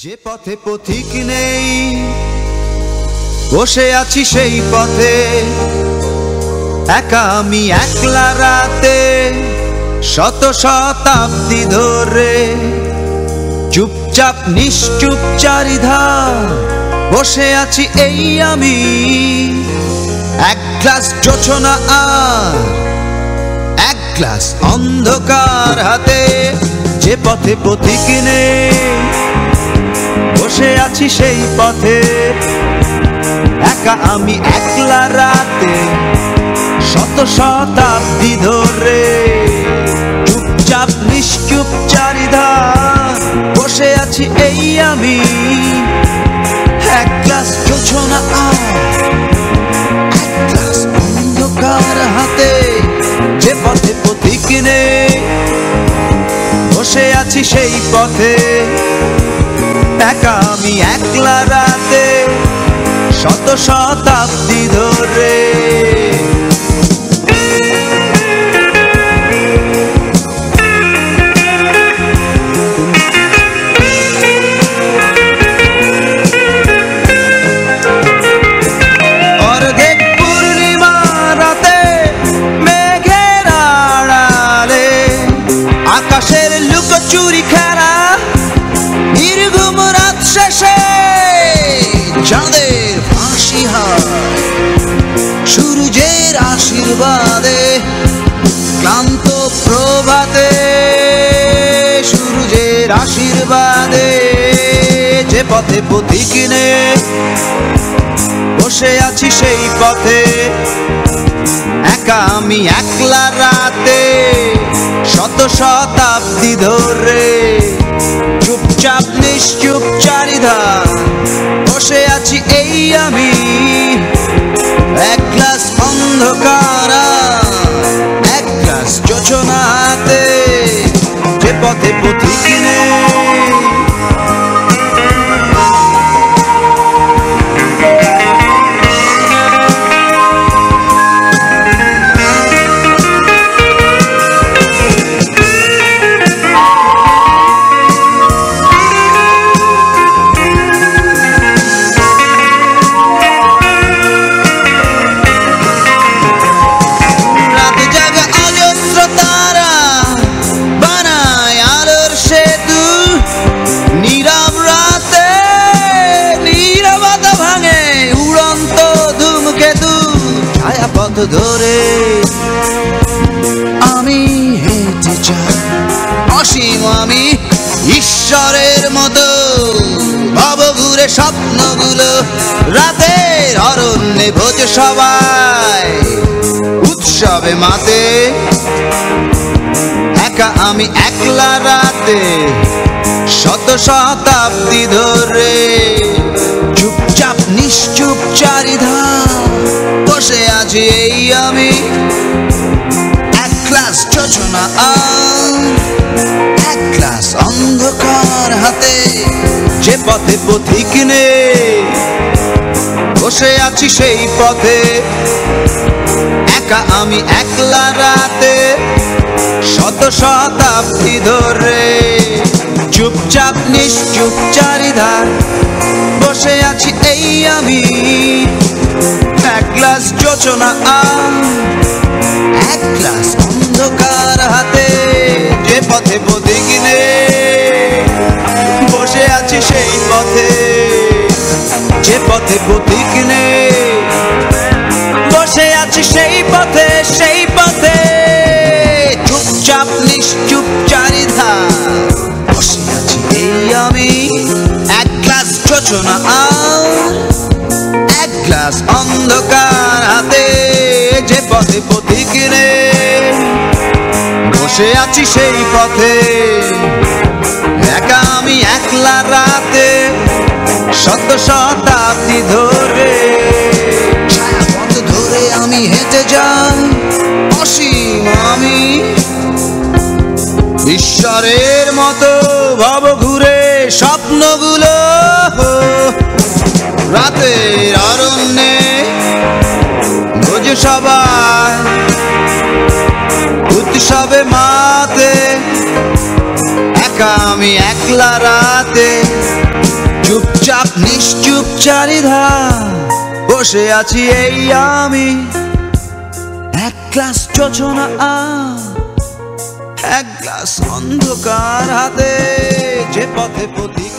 যে পথে পথিক নেই বসে আছি সেই পথে একা আমি একলা রাতে শত শতাব্দী ধরে চুপচাপ নিশ্চুপ চারিধার বসে আছি এই আমি এক গ্লাস জোছনা আর এক গ্লাস অন্ধকার হাতে যে পথে পথিক নেই বসে আছি সেই পথে একা আমি একলা রাতে শত শতাব্দী ধরে চুপচাপ নিশ্চুপ চারিধার বসে আছি এই আমি এক গ্লাস জোছনা আর এক গ্লাস অন্ধকার হাতে যে পথে পথিক নেই বসে আছি সেই পথে একা আমি একলা রাতে শত শতাব্দী ধরে অর্ধেক পূর্ণিমা রাতে মেঘের আড়ালে আকাশের লুকোচুরি খেলা নির্ঘুম রাত শেষে চাঁদের ফাঁসি হয় সূর্যের আশীর্বাদে ক্লান্ত প্রভাতে সূর্যের আশীর্বাদে যে পথে পথিক নেই বসে আছি সেই পথে একা আমি একলা রাতে শত শতাব্দী ধরে চুপচাপ নিশ্চুপ চারিধার বসে আছি এই আমি এক গ্লাস অন্ধকার এক গ্লাস জোছনা হাতে যে পথে পথিক নেই পথ ধরে আমি হেঁটে যাই অসীম আমি ঈশ্বরের মতো ভবঘুরে স্বপ্নগুলো রাতের অরণ্যে ভোজ সবাই উৎসবে মাতে একা আমি একলা রাতে শত শতাব্দী ধরে চুপচাপ নিশ্চুপ চারিধার বসে আছি এই আমি এক গ্লাস জোছনা আর এক গ্লাস অন্ধকার হাতে যে পথে পথিক নেই বসে আছি সেই পথে একা আমি একলা রাতে শত শতাব্দী ধরে চুপচাপ নিশ্চুপ চারিধার বসে আছি এই আমি এক গ্লাস জোছনা আর এক গ্লাস অন্ধকার হাতে যে পথে পথিক নেই বসে আছি সেই পথে যে পথে পথিক নেই বসে আছি সেই পথে চুপচাপ নিশ্চুপ চারিধার বসে আছি এই আমি এক গ্লাস জোছনা আর এক গ্লাস অন্ধকার হাতে যে পথে পথিক নেই বসে আছি সেই পথে একা আমি একলা রাতে শত শতাব্দী ধরে ছায়াপথ ধরে আমি হেঁটে যাই অসীম আমি ঈশ্বরের মতো ভবঘুরে স্বপ্নগুলো রাতের অরণ্যে ভোজ সবাই উৎসবে মাতে একা আমি একলা রাতে নিশ্চুপ চারিধা বসে আছি এই আমি, এক গ্লাস যোচনা এক গ্লাস অন্ধকার হাতে, যে পথে পথি